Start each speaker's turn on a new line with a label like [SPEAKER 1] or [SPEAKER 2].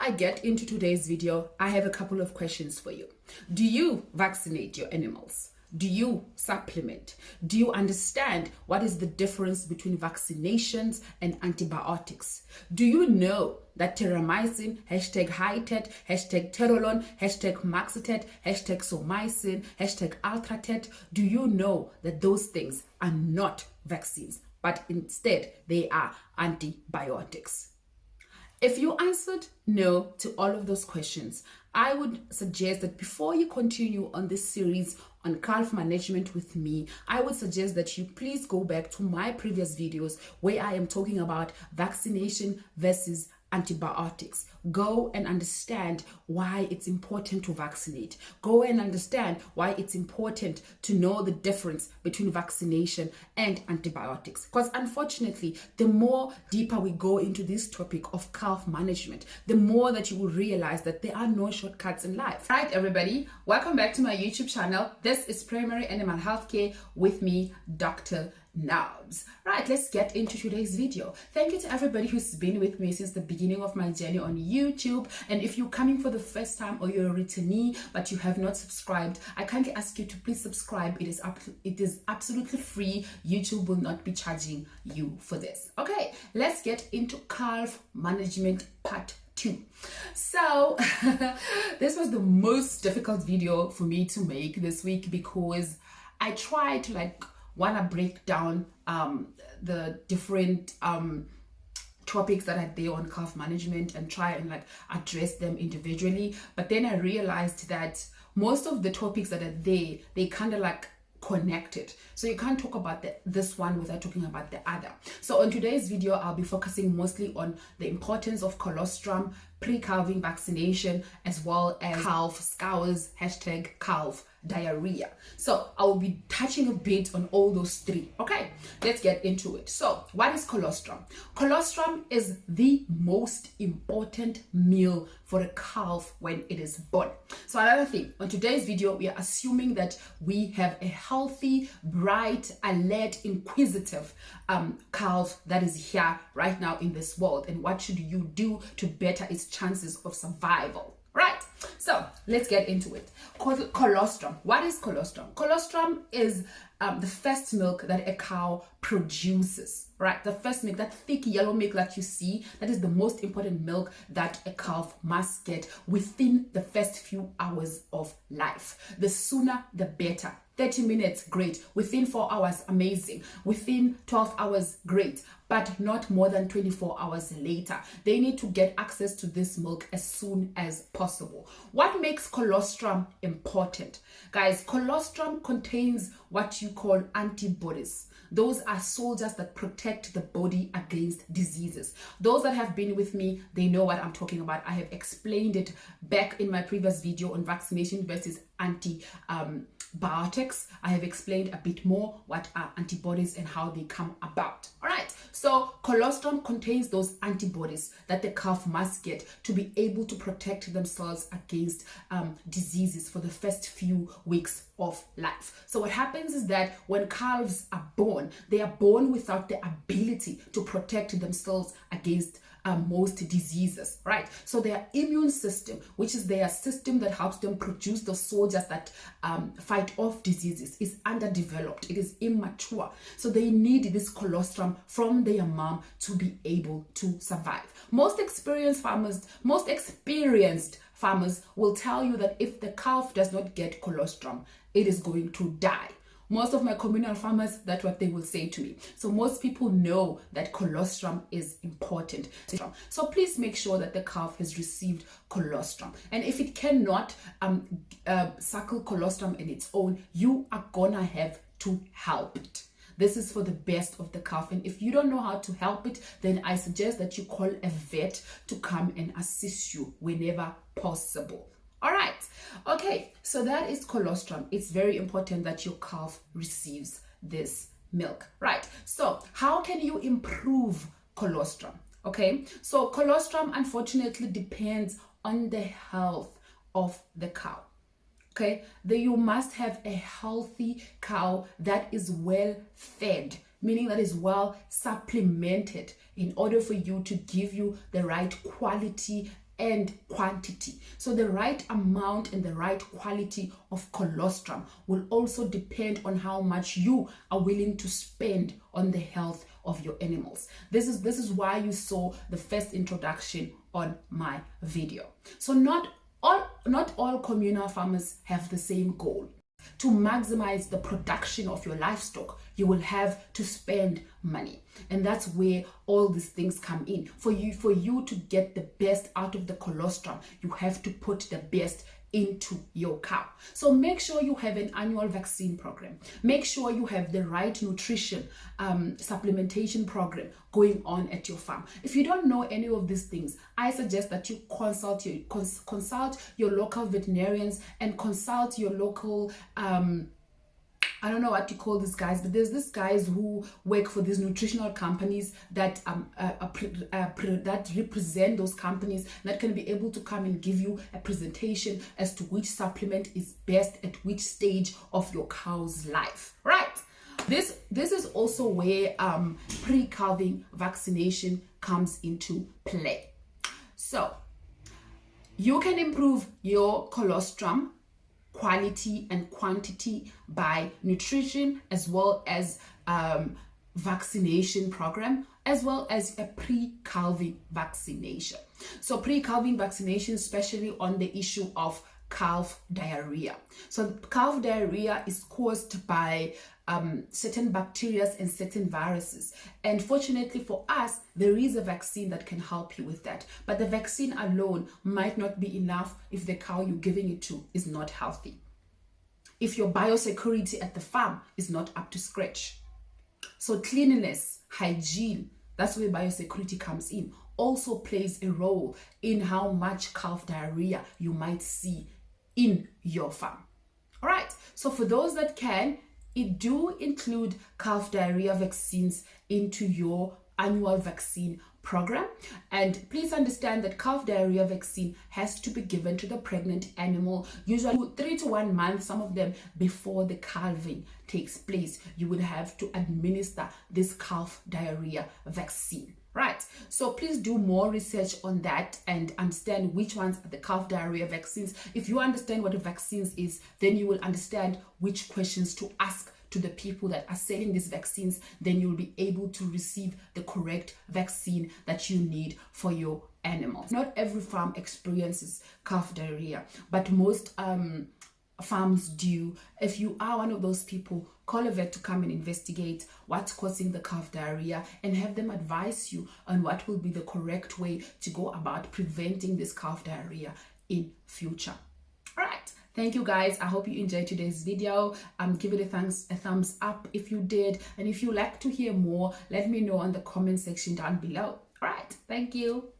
[SPEAKER 1] I get into today's video, I have a couple of questions for you. Do you vaccinate your animals? Do you supplement? Do you understand what is the difference between vaccinations and antibiotics? Do you know that terramycin, #HITET, #Terolon, #Maxitet, #Somycin, #Ultratet, do you know that those things are not vaccines, but instead they are antibiotics? If you answered no to all of those questions, I would suggest that before you continue on this series on calf management with me, I would suggest that you please go back to my previous videos where I am talking about vaccination versus antibiotics. Go and understand why it's important to vaccinate. Go and understand why it's important to know the difference between vaccination and antibiotics. Because unfortunately, the more deeper we go into this topic of calf management, the more that you will realize that there are no shortcuts in life. All right, everybody, welcome back to my YouTube channel. This is Primary Animal Healthcare with me, Dr. Nobs. Right, let's get into today's video. Thank you to everybody who's been with me since the beginning of my journey on YouTube. And if you're coming for the first time or you're a returnee but you have not subscribed, I kindly ask you to please subscribe. It is absolutely free. YouTube will not be charging you for this. Okay, let's get into calf management part 2. So this was the most difficult video for me to make this week because I tried to want to break down the different topics that are there on calf management and try and address them individually. But then I realized that most of the topics that are there, they kind of connected. So you can't talk about this one without talking about the other. So on today's video, I'll be focusing mostly on the importance of colostrum, pre-calving vaccination, as well as calf scours, #calf diarrhea. So I will be touching a bit on all those three. Okay, let's get into it. So what is colostrum? Colostrum is the most important meal for a calf when it is born. So another thing, on today's video, we are assuming that we have a healthy, bright, alert, inquisitive calf that is here right now in this world. And what should you do to better its chances of survival? Right, so let's get into it. Colostrum. What is colostrum? Colostrum is the first milk that a cow produces, right? The first milk, that thick yellow milk that you see, that is the most important milk that a calf must get within the first few hours of life. The sooner, the better. 30 minutes, great. Within 4 hours, amazing. Within 12 hours, great. But not more than 24 hours later. They need to get access to this milk as soon as possible. What makes colostrum important? Guys, colostrum contains what you call antibodies. Those are soldiers that protect the body against diseases. Those that have been with me, they know what I'm talking about. I have explained it back in my previous video on vaccination versus antibiotics. I have explained a bit more what are antibodies and how they come about. All right, so colostrum contains those antibodies that the calf must get to be able to protect themselves against diseases for the first few weeks of life. So what happens is that when calves are born, they are born without the ability to protect themselves against most diseases, right? So their immune system, which is their system that helps them produce the soldiers that fight off diseases, is underdeveloped. It is immature. So they need this colostrum from their mom to be able to survive. Most experienced farmers will tell you that if the calf does not get colostrum, it is going to die. Most of my communal farmers, that's what they will say to me. So most people know that colostrum is important. So please make sure that the calf has received colostrum. And if it cannot suckle colostrum in its own, you are gonna have to help it. This is for the best of the calf. And if you don't know how to help it, then I suggest that you call a vet to come and assist you whenever possible. All right, okay, so that is colostrum. It's very important that your calf receives this milk, right? So how can you improve colostrum? Okay, so colostrum unfortunately depends on the health of the cow. Okay, you must have a healthy cow that is well fed, meaning that is well supplemented in order for you to give you the right quality and quantity. So the right amount and the right quality of colostrum will also depend on how much you are willing to spend on the health of your animals. This is why you saw the first introduction on my video. So not all communal farmers have the same goal. To maximize the production of your livestock, you will have to spend money. And that's where all these things come in. For you to get the best out of the colostrum, you have to put the best into your cow. So make sure you have an annual vaccine program. Make sure you have the right nutrition supplementation program going on at your farm. If you don't know any of these things, I suggest that you consult your local veterinarians and consult your local I don't know what to call these guys, but there's these guys who work for these nutritional companies that that represent those companies, that can be able to come and give you a presentation as to which supplement is best at which stage of your cow's life, right? This is also where pre-calving vaccination comes into play. So you can improve your colostrum quality and quantity by nutrition, as well as vaccination program, as well as a pre-calving vaccination. So pre-calving vaccination, especially on the issue of calf diarrhea. So calf diarrhea is caused by certain bacteria and certain viruses, and fortunately for us, there is a vaccine that can help you with that. But the vaccine alone might not be enough if the cow you're giving it to is not healthy, if your biosecurity at the farm is not up to scratch. So cleanliness, hygiene, that's where biosecurity comes in, also plays a role in how much calf diarrhea you might see in your farm. All right, so for those that can, it do include calf diarrhea vaccines into your annual vaccine program. And please understand that calf diarrhea vaccine has to be given to the pregnant animal, usually 3 to 1 month, some of them before the calving takes place. You would have to administer this calf diarrhea vaccine. Right, so please do more research on that and understand which ones are the calf diarrhea vaccines. If you understand what a vaccine is, then you will understand which questions to ask to the people that are selling these vaccines. Then you'll be able to receive the correct vaccine that you need for your animals. Not every farm experiences calf diarrhea, but most farms do. If you are one of those people, call a vet to come and investigate what's causing the calf diarrhea and have them advise you on what will be the correct way to go about preventing this calf diarrhea in future. All right, thank you guys. I hope you enjoyed today's video. Give it a thumbs up if you did, and if you like to hear more, let me know on the comment section down below. All right, thank you.